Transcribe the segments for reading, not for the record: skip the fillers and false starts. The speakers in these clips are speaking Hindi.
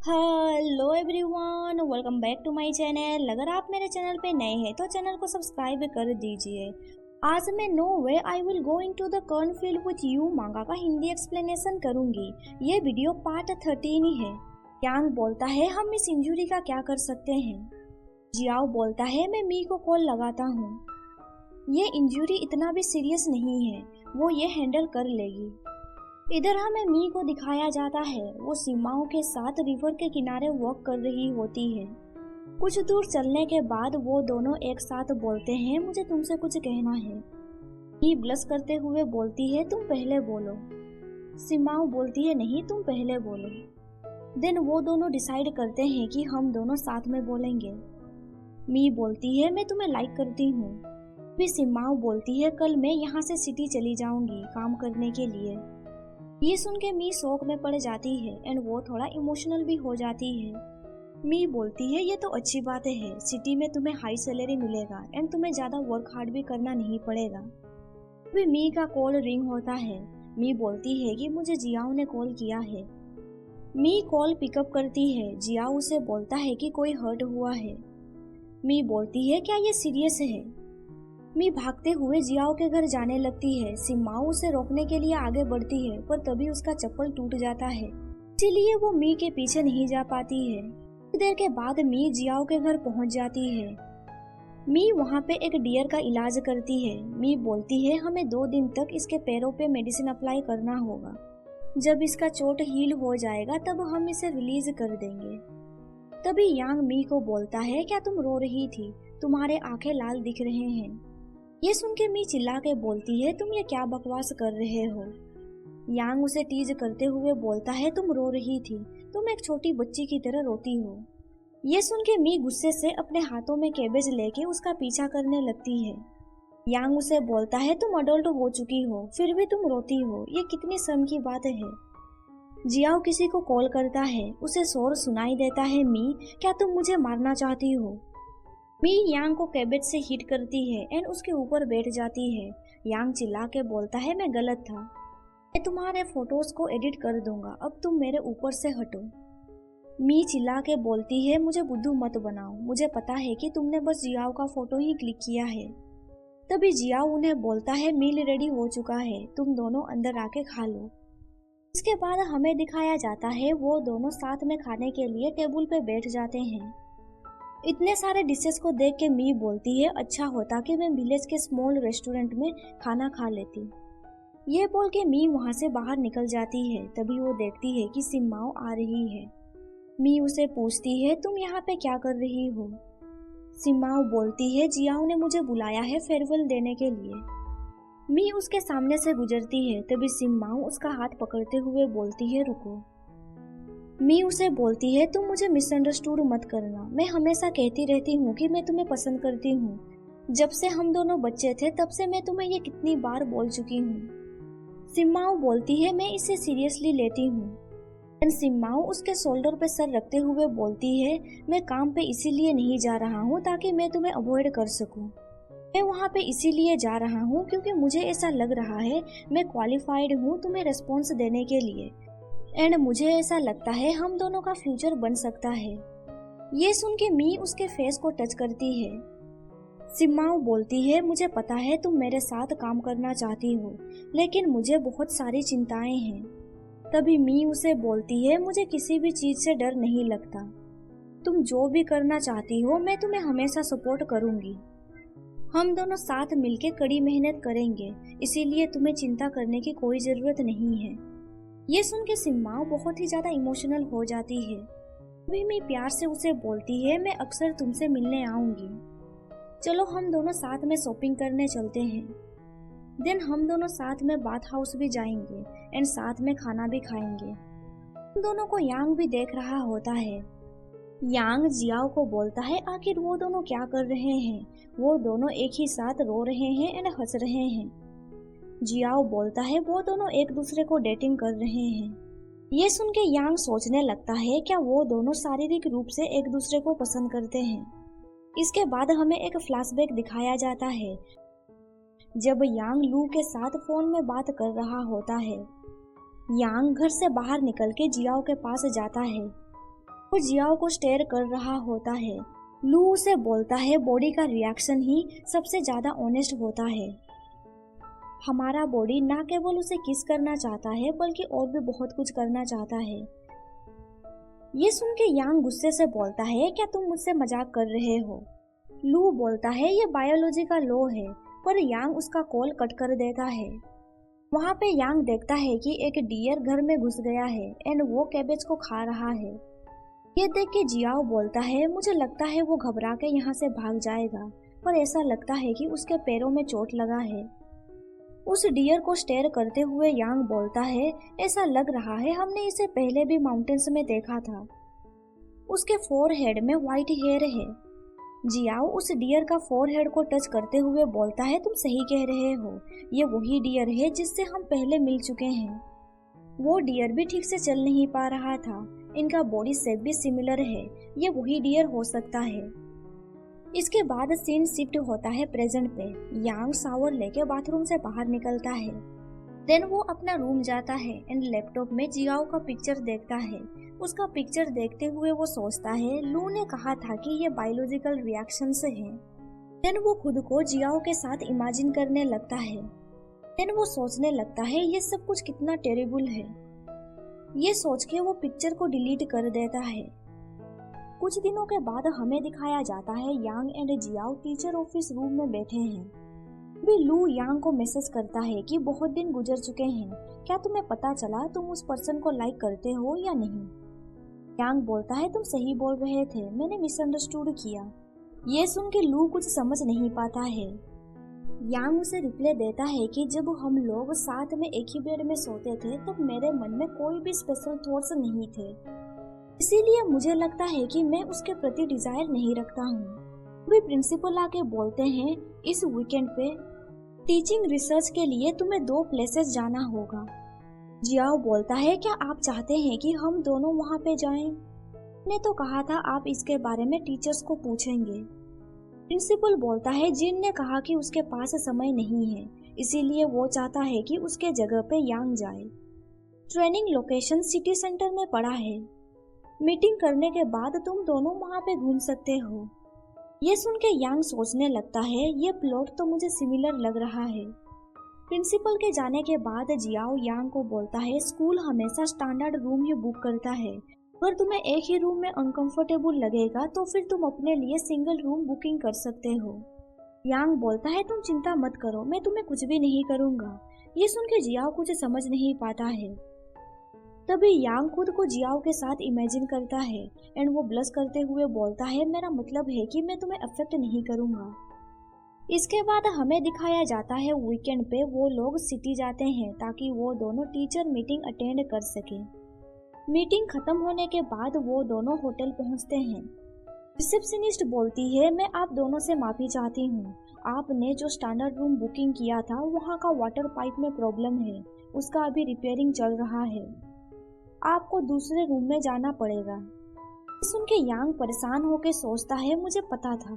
Hello everyone, welcome back to my channel. अगर आप मेरे चैनल पे नए हैं तो चैनल को सब्सक्राइब कर दीजिए। आज मैं no way I will go into the cornfield with you manga का हिंदी एक्सप्लेनेशन करूंगी। ये वीडियो पार्ट 13 ही है। यांग बोलता है हम इस इंजरी का क्या कर सकते हैं। जियाओ बोलता है मैं मी को कॉल लगाता हूँ। ये इंजरी इतना भी सीरियस नहीं है, वो ये हैंडल कर लेगी। इधर हमें मी को दिखाया जाता है, वो सीमाओं के साथ रिवर के किनारे वॉक कर रही होती है। कुछ दूर चलने के बाद वो दोनों एक साथ बोलते हैं मुझे तुमसे कुछ कहना है। मी ब्लश करते हुए बोलती है तुम पहले बोलो। सीमाओं बोलती है नहीं तुम पहले बोलो। देन वो दोनों डिसाइड करते हैं कि हम दोनों साथ में बोलेंगे। मी बोलती है मैं तुम्हें लाइक करती हूँ। फिर सीमाओं बोलती है कल मैं यहाँ से सिटी चली जाऊंगी काम करने के लिए। ये सुन के मी शौक में पड़ जाती है एंड वो थोड़ा इमोशनल भी हो जाती है। मी बोलती है ये तो अच्छी बात है, सिटी में तुम्हें हाई सैलरी मिलेगा एंड तुम्हें ज्यादा वर्क हार्ड भी करना नहीं पड़ेगा। अभी मी का कॉल रिंग होता है। मी बोलती है कि मुझे जियाओ ने कॉल किया है। मी कॉल पिकअप करती है। जियाओ उसे बोलता है कि कोई हर्ट हुआ है। मी बोलती है क्या ये सीरियस है। मी भागते हुए जियाओ के घर जाने लगती है। सीमाओ उसे रोकने के लिए आगे बढ़ती है पर तभी उसका चप्पल टूट जाता है, इसीलिए वो मी के पीछे नहीं जा पाती है। कुछ देर के बाद मी जियाओ के घर पहुंच जाती है। मी वहां पे एक डियर का इलाज करती है। मी बोलती है हमें 2 दिन तक इसके पैरों पे मेडिसिन अप्लाई करना होगा। जब इसका चोट हील हो जाएगा तब हम इसे रिलीज कर देंगे। तभी यांग मी को बोलता है क्या तुम रो रही थी, तुम्हारे आंखें लाल दिख रहे हैं। ये सुन के मी चिल्ला के बोलती है तुम ये क्या बकवास कर रहे हो। यांग उसे टीज करते हुए बोलता है तुम रो रही थी, तुम एक छोटी बच्ची की तरह रोती हो। ये सुन के मी गुस्से से अपने हाथों में कैबेज लेके उसका पीछा करने लगती है। यांग उसे बोलता है तुम अडल्ट हो चुकी हो फिर भी तुम रोती हो, ये कितनी शर्म की बात है। जियाओ किसी को कॉल करता है, उसे शोर सुनाई देता है मी क्या तुम मुझे मारना चाहती हो। मी यांग को कैबेज से हिट करती है एंड उसके ऊपर बैठ जाती है। यांग चिल्ला के बोलता है मैं गलत था, मैं तुम्हारे फोटोज को एडिट कर दूंगा, अब तुम मेरे ऊपर से हटो। मी चिल्ला के बोलती है मुझे बुद्धू मत बनाओ, मुझे पता है कि तुमने बस जियाओ का फोटो ही क्लिक किया है। तभी जियाओ उन्हें बोलता है मील रेडी हो चुका है, तुम दोनों अंदर आके खा लो। इसके बाद हमें दिखाया जाता है वो दोनों साथ में खाने के लिए टेबल पे बैठ जाते हैं। इतने सारे डिशेस को देख के मी बोलती है अच्छा होता कि मैं विलेज के स्मॉल रेस्टोरेंट में खाना खा लेती। ये बोल के मी वहाँ से बाहर निकल जाती है। तभी वो देखती है कि सीमाओ आ रही है। मी उसे पूछती है तुम यहाँ पे क्या कर रही हो। सीमाओ बोलती है जियाओ ने मुझे बुलाया है फेयरवेल देने के लिए। मी उसके सामने से गुजरती है। तभी सीमाओ उसका हाथ पकड़ते हुए बोलती है रुको। मी उसे बोलती है तुम मुझे मिसअंडरस्टूड मत करना, मैं हमेशा कहती रहती हूँ कि मैं तुम्हें पसंद करती हूँ। जब से हम दोनों बच्चे थे तब से मैं तुम्हें ये कितनी बार बोल चुकी हूँ। सिम्माओ बोलती है मैं इसे सीरियसली लेती हूँ। सिम्माओ उसके शोल्डर पे सर रखते हुए बोलती है मैं काम पे इसीलिए नहीं जा रहा हूँ ताकि मैं तुम्हें अवॉइड कर सकूँ। मैं वहाँ पे इसीलिए जा रहा हूँ क्योंकि मुझे ऐसा लग रहा है मैं क्वालिफाइड हूँ तुम्हें रिस्पॉन्स देने के लिए एंड मुझे ऐसा लगता है हम दोनों का फ्यूचर बन सकता है। ये सुन के मी उसके फेस को टच करती है। सिम्माओ बोलती है मुझे पता है तुम मेरे साथ काम करना चाहती हो लेकिन मुझे बहुत सारी चिंताएं हैं। तभी मी उसे बोलती है मुझे किसी भी चीज से डर नहीं लगता, तुम जो भी करना चाहती हो मैं तुम्हें हमेशा सपोर्ट करूंगी। हम दोनों साथ मिलके कड़ी मेहनत करेंगे, इसीलिए तुम्हें चिंता करने की कोई जरूरत नहीं है। ये सुन के सिम्माओ बहुत ही ज्यादा इमोशनल हो जाती है। अभी मैं प्यार से उसे बोलती है मैं अक्सर तुमसे मिलने आऊंगी, चलो हम दोनों साथ में शॉपिंग करने चलते हैं। देन हम दोनों साथ में बाथ हाउस भी जाएंगे एंड साथ में खाना भी खाएंगे। हम दोनों को यांग भी देख रहा होता है। यांग जियाओ को बोलता है आखिर वो दोनों क्या कर रहे हैं, वो दोनों एक ही साथ रो रहे हैं एंड हंस रहे हैं। जियाओ बोलता है वो दोनों एक दूसरे को डेटिंग कर रहे हैं। ये सुन के यांग सोचने लगता है क्या वो दोनों शारीरिक रूप से एक दूसरे को पसंद करते हैं। इसके बाद हमें एक फ्लैशबैक दिखाया जाता है जब यांग लू के साथ फोन में बात कर रहा होता है। यांग घर से बाहर निकल के जियाओ के पास जाता है। वो जियाओ को स्टेयर कर रहा होता है। लू उसे बोलता है बॉडी का रिएक्शन ही सबसे ज्यादा ऑनेस्ट होता है। हमारा बॉडी ना केवल उसे किस करना चाहता है बल्कि और भी बहुत कुछ करना चाहता है। ये सुन के यांग गुस्से से बोलता है, क्या तुम मुझसे मजाक कर रहे हो? लू बोलता है ये बायोलॉजी का लॉ है, पर यांग उसका कॉल कट कर देता है। वहाँ पे यांग देखता है कि एक डियर घर में घुस गया है एंड वो कैबेज को खा रहा है। ये देख के जियाओ बोलता है, मुझे लगता है वो घबरा के यहाँ से भाग जाएगा, पर ऐसा लगता है कि उसके पैरों में चोट लगा है। उस डियर को स्टेयर करते हुए यांग बोलता है, ऐसा लग रहा है हमने इसे पहले भी माउंटेन्स में देखा था। उसके फोरहेड में व्हाइट हेयर है। जियाओ उस डियर का फोरहेड को टच करते हुए बोलता है, तुम सही कह रहे हो, ये वही डियर है जिससे हम पहले मिल चुके हैं। वो डियर भी ठीक से चल नहीं पा रहा था, इनका बॉडी शेप भी सिमिलर है, ये वही डियर हो सकता है। इसके बाद सीन शिफ्ट होता है प्रेजेंट पे। यांग शावर लेके बाथरूम से बाहर निकलता है। देन वो अपना रूम जाता है एंड लैपटॉप में जियाओ का पिक्चर देखता है। उसका पिक्चर देखते हुए वो सोचता है, लू ने कहा था कि ये बायोलॉजिकल रिएक्शन से है। देन वो खुद को जियाओ के साथ इमेजिन करने लगता है। देन वो सोचने लगता है ये सब कुछ कितना टेरिबल है। ये सोच के वो पिक्चर को डिलीट कर देता है। कुछ दिनों के बाद हमें दिखाया जाता है Yang and Xiao teacher office room में बैठे हैं। भी लू यांग को मैसेज करता है कि बहुत दिन गुजर चुके हैं, क्या तुम्हें पता चला तुम उस पर्सन को लाइक करते हो या नहीं? यांग बोलता है, तुम सही बोल रहे थे, मैंने मिसअंडरस्टूड किया। ये सुन के लू कुछ समझ नहीं पाता है। यांग उसे रिप्लाई देता है कि जब हम लोग साथ में एक ही बेड में सोते थे तब मेरे मन में कोई भी स्पेशल थॉट्स नहीं थे, इसीलिए मुझे लगता है कि मैं उसके प्रति डिजायर नहीं रखता हूँ। वे प्रिंसिपल आके बोलते हैं, इस वीकेंड पे टीचिंग रिसर्च के लिए तुम्हें 2 प्लेसेस जाना होगा। जियाओ बोलता है, क्या आप चाहते हैं कि हम दोनों वहाँ पे जाएं? ने तो कहा था आप इसके बारे में टीचर्स को पूछेंगे। प्रिंसिपल बोलता है, जिन ने कहा कि उसके पास समय नहीं है, इसीलिए वो चाहता है कि उसके जगह पे यांग जाए। ट्रेनिंग लोकेशन सिटी सेंटर में पड़ा है। मीटिंग करने के बाद तुम दोनों वहाँ पे घूम सकते हो। ये सुन के यांग सोचने लगता है, ये प्लॉट तो मुझे सिमिलर लग रहा है। प्रिंसिपल के जाने के बाद जियाओ यांग को बोलता है, स्कूल हमेशा स्टैंडर्ड रूम ही बुक करता है, अगर तुम्हें एक ही रूम में अनकंफर्टेबल लगेगा तो फिर तुम अपने लिए सिंगल रूम बुकिंग कर सकते हो। यांग बोलता है, तुम चिंता मत करो, मैं तुम्हें कुछ भी नहीं करूंगा। ये सुन के जियाओ कुछ समझ नहीं पाता है। तभी यांग खुद को जियाओ के साथ इमेजिन करता है एंड वो ब्लश करते हुए बोलता है, मेरा मतलब है कि मैं तुम्हें अफेक्ट नहीं करूंगा। इसके बाद हमें दिखाया जाता है वीकेंड पे वो लोग सिटी जाते हैं ताकि वो दोनों टीचर मीटिंग अटेंड कर सके। मीटिंग खत्म होने के बाद वो दोनों होटल पहुंचते हैं। रिसेप्शनिस्ट बोलती है, मैं आप दोनों से माफी चाहती हूँ, आपने जो स्टैंडर्ड रूम बुकिंग किया था वहाँ का वाटर पाइप में प्रॉब्लम है, उसका अभी रिपेयरिंग चल रहा है, आपको दूसरे रूम में जाना पड़ेगा। सुन के यांग परेशान होकर सोचता है, मुझे पता था।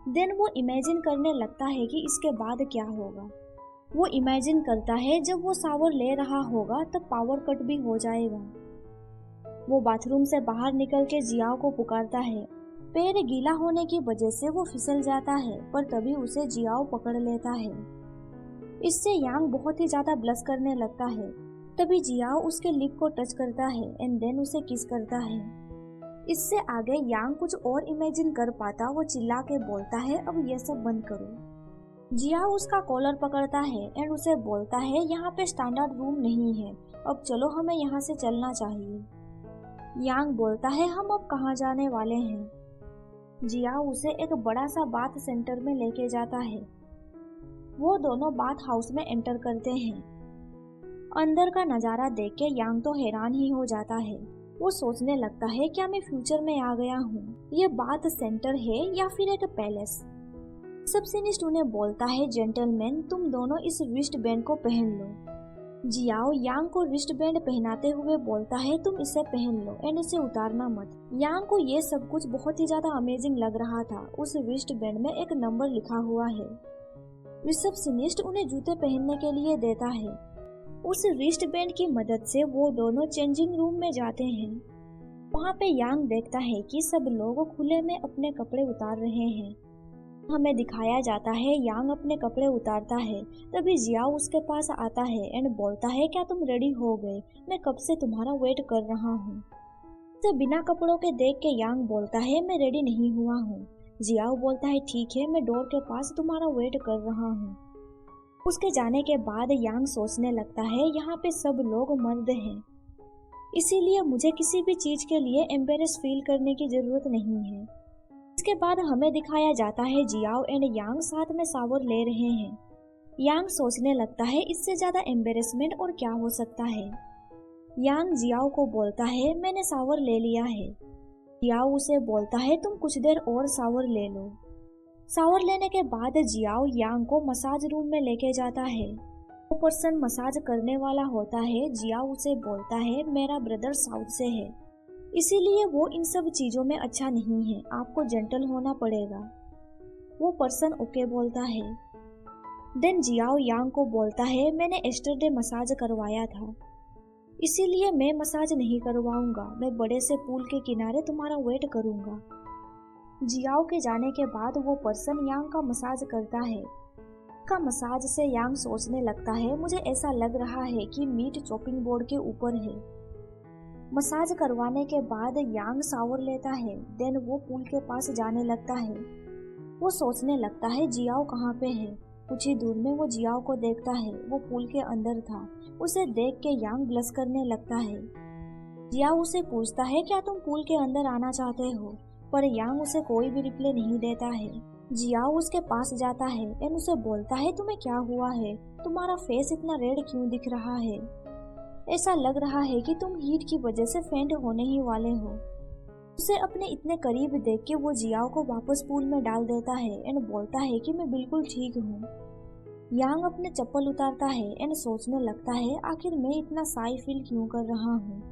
देन वो इमेजिन करने लगता है कि इसके बाद क्या होगा। वो इमेजिन करता है जब वो शावर ले रहा होगा तब पावर कट भी हो जाएगा। वो बाथरूम से बाहर निकल के जियाओ को पुकारता है। पैर गीला होने की वजह से वो फिसल जाता है, पर तभी उसे जियाओ पकड़ लेता है। इससे यांग बहुत ही ज्यादा ब्लश करने लगता है। तभी जियाओ उसके लिप को टच करता है एंड देन उसे किस करता है। इससे आगे यांग कुछ और इमेजिन कर पाता, वो चिल्ला के बोलता है, अब ये सब बंद करो। जियाओ उसका कॉलर पकड़ता है एंड उसे बोलता है, यहाँ पे स्टैंडर्ड रूम नहीं है, अब चलो हमें यहाँ से चलना चाहिए। यांग बोलता है, हम अब कहाँ जाने वाले हैं? जियाओ उसे एक बड़ा सा बाथ सेंटर में लेके जाता है। वो दोनों बाथ हाउस में एंटर करते हैं। अंदर का नजारा देख के यांग तो हैरान ही हो जाता है। वो सोचने लगता है, क्या मैं फ्यूचर में आ गया हूँ? ये बाथ सेंटर है या फिर एक पैलेस? रिसेप्शनिस्ट उन्हें बोलता है, जेंटलमैन तुम दोनों इस रिस्ट बैंड को पहन लो। जियाओ यांग को रिस्ट बैंड पहनाते हुए बोलता है, तुम इसे पहन लो एंड इसे उतारना मत। यांग को ये सब कुछ बहुत ही ज्यादा अमेजिंग लग रहा था। उस रिस्ट बैंड में एक नंबर लिखा हुआ है। रिसेप्शनिस्ट उन्हें जूते पहनने के लिए देता है। उस रिस्ट बैंड की मदद से वो दोनों चेंजिंग रूम में जाते हैं। वहाँ पे यांग देखता है कि सब लोग खुले में अपने कपड़े उतार रहे हैं। हमें दिखाया जाता है यांग अपने कपड़े उतारता है। तभी जियाओ उसके पास आता है एंड बोलता है, क्या तुम रेडी हो गए? मैं कब से तुम्हारा वेट कर रहा हूँ। तो बिना कपड़ों के देख के यांग बोलता है, मैं रेडी नहीं हुआ हूँ। जियाओ बोलता है, ठीक है, मैं डोर के पास तुम्हारा वेट कर रहा हूँ। उसके जाने के बाद यांग सोचने लगता है, यहाँ पे सब लोग मर्द हैं, इसीलिए मुझे किसी भी चीज के लिए एम्बेरस फील करने की जरूरत नहीं है। इसके बाद हमें दिखाया जाता है जियाओ एंड यांग साथ में शावर ले रहे हैं। यांग सोचने लगता है, इससे ज्यादा एम्बेरसमेंट और क्या हो सकता है। यांग जियाओ को बोलता है, मैंने शावर ले लिया है। जियाओ उसे बोलता है, तुम कुछ देर और शावर ले लो। शावर लेने के बाद जियाओ यांग को मसाज रूम में लेके जाता है। वो पर्सन मसाज करने वाला होता है। जियाओ उसे बोलता है, मेरा ब्रदर साउथ से है, इसीलिए वो इन सब चीजों में अच्छा नहीं है, आपको जेंटल होना पड़ेगा। वो पर्सन ओके बोलता है। देन जियाओ यांग को बोलता है, मैंने एस्टरडे मसाज करवाया था, इसीलिए मैं मसाज नहीं करवाऊंगा, मैं बड़े से पूल के किनारे तुम्हारा वेट करूंगा। जियाओ के जाने के बाद वो पर्सन यांग का मसाज करता है। का मसाज से यांग सोचने लगता है, मुझे ऐसा लग रहा है कि मीट चॉपिंग बोर्ड के ऊपर है। मसाज करवाने के बाद यांग शावर लेता है। देन वो पूल के पास जाने लगता है। वो सोचने लगता है, जियाओ कहाँ पे है। कुछ ही दूर में वो जियाओ को देखता है, वो पूल के अंदर था। उसे देख के यांग ब्लश करने लगता है। जियाओ उसे पूछता है, क्या तुम पूल के अंदर आना चाहते हो? पर यांग उसे कोई भी रिप्लाई नहीं देता है। जियाओ उसके पास जाता है एंड उसे बोलता है, तुम्हें क्या हुआ है? तुम्हारा फेस इतना रेड क्यों दिख रहा है? ऐसा लग रहा है कि तुम हीट की वजह से फेंट होने ही वाले हो। उसे अपने इतने करीब देख के वो जियाओ को वापस पूल में डाल देता है एंड बोलता है कि मैं बिल्कुल ठीक हूँ। यांग अपने चप्पल उतारता है एंड सोचने लगता है, आखिर मैं इतना शाई फील क्यों कर रहा हूँ।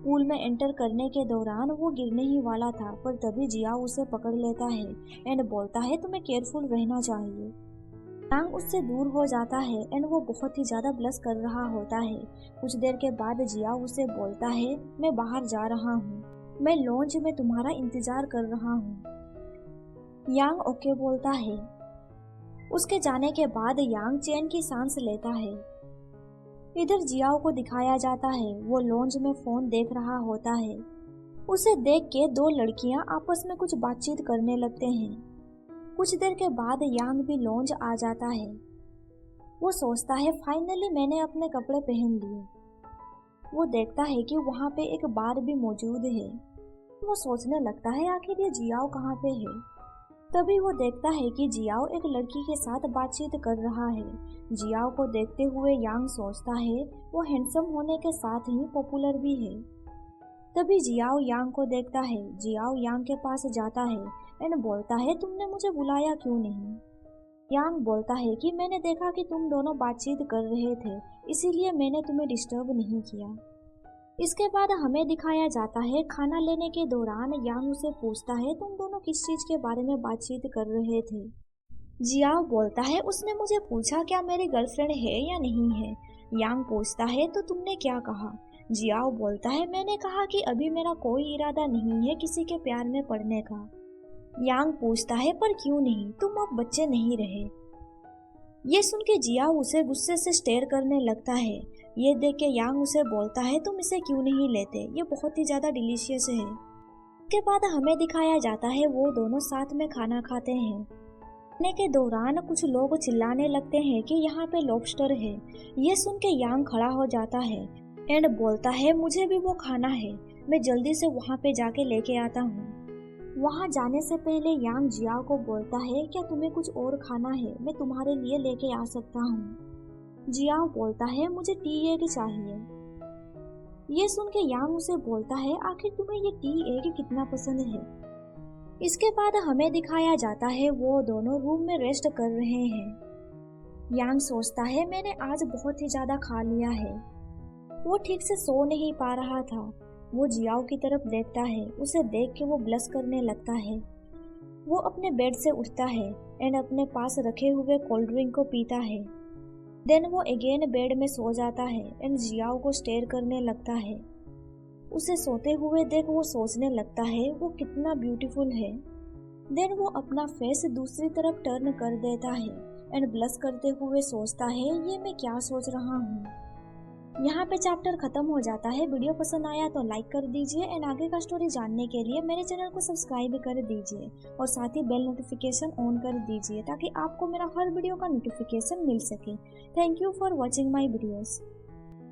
पूल में एंटर करने के दौरान वो गिरने ही वाला था, पर तभी जियाओ उसे पकड़ लेता है एंड बोलता है, तुम्हें केयरफुल रहना चाहिए। यांग उससे दूर हो जाता है एंड वो बहुत ही ज्यादा ब्लश कर रहा होता है। कुछ देर के बाद जियाओ उसे बोलता है, मैं बाहर जा रहा हूँ, मैं लॉन्ज में तुम्हारा इंतजार कर रहा हूँ। यांग ओके बोलता है। उसके जाने के बाद यांग चैन की सांस लेता है। इधर जियाओ को दिखाया जाता है, वो लॉन्ज में फोन देख रहा होता है। उसे देख के दो लड़कियां आपस में कुछ बातचीत करने लगते हैं। कुछ देर के बाद यांग भी लॉन्ज आ जाता है। वो सोचता है, फाइनली मैंने अपने कपड़े पहन लिए। वो देखता है कि वहाँ पे एक बार भी मौजूद है। वो सोचने लगता है, आखिर ये जियाओ कहाँ पे है। तभी वो देखता है कि जियाओ एक लड़की के साथ बातचीत कर रहा है। जियाओ को देखते हुए यांग सोचता है, वो हैंडसम होने के साथ ही पॉपुलर भी है। तभी जियाओ यांग को देखता है। जियाओ यांग के पास जाता है एंड बोलता है, तुमने मुझे बुलाया क्यों नहीं? यांग बोलता है कि मैंने देखा कि तुम दोनों बातचीत कर रहे थे, इसीलिए मैंने तुम्हें डिस्टर्ब नहीं किया। इसके बाद हमें दिखाया जाता है, खाना लेने के दौरान यांग उसे पूछता है, तुम दोनों किस चीज के बारे में बातचीत कर रहे थे? जियाओ बोलता है, उसने मुझे पूछा क्या मेरी गर्लफ्रेंड है या नहीं है। यांग पूछता है, तो तुमने क्या कहा? जियाओ बोलता है, मैंने कहा कि अभी मेरा कोई इरादा नहीं है किसी के प्यार में पड़ने का। यांग पूछता है, पर क्यों नहीं, तुम अब बच्चे नहीं रहे। ये सुन के जियाओ उसे गुस्से से स्टेयर करने लगता है। ये देख के यांग उसे बोलता है, तुम इसे क्यों नहीं लेते, ये बहुत ही ज्यादा डिलीशियस है। इसके बाद हमें दिखाया जाता है, वो दोनों साथ में खाना खाते हैं। खाने के दौरान कुछ लोग चिल्लाने लगते हैं कि यहाँ पे लॉबस्टर है। ये सुन के यांग खड़ा हो जाता है एंड बोलता है, मुझे भी वो खाना है, मैं जल्दी से वहाँ पे जाके लेके आता हूँ। वहाँ जाने से पहले यांग जियाओ को बोलता है, क्या तुम्हें कुछ और खाना है, मैं तुम्हारे लिए लेके आ सकता हूँ। जियाओ बोलता है, मुझे टी एग चाहिए। ये सुन के यांग उसे बोलता है, आखिर तुम्हें ये टी एग कितना पसंद है। इसके बाद हमें दिखाया जाता है, वो दोनों रूम में रेस्ट कर रहे हैं। यांग सोचता है, मैंने आज बहुत ही ज्यादा खा लिया है। वो ठीक से सो नहीं पा रहा था। वो जियाओ की तरफ देखता है, उसे देख के वो ब्लश करने लगता है। वो अपने बेड से उठता है एंड अपने पास रखे हुए कोल्ड ड्रिंक को पीता है। देन वो अगेन बेड में सो जाता है एंड जियाओ को स्टेयर करने लगता है। उसे सोते हुए देख वो सोचने लगता है वो कितना ब्यूटीफुल है। देन वो अपना फेस दूसरी तरफ टर्न कर देता है एंड ब्लश करते हुए सोचता है ये मैं क्या सोच रहा हूँ। यहाँ पे चैप्टर खत्म हो जाता है। वीडियो पसंद आया तो लाइक कर दीजिए एंड आगे का स्टोरी जानने के लिए मेरे चैनल को सब्सक्राइब कर दीजिए और साथ ही बेल नोटिफिकेशन ऑन कर दीजिए ताकि आपको मेरा हर वीडियो का नोटिफिकेशन मिल सके। Thank you for watching my videos.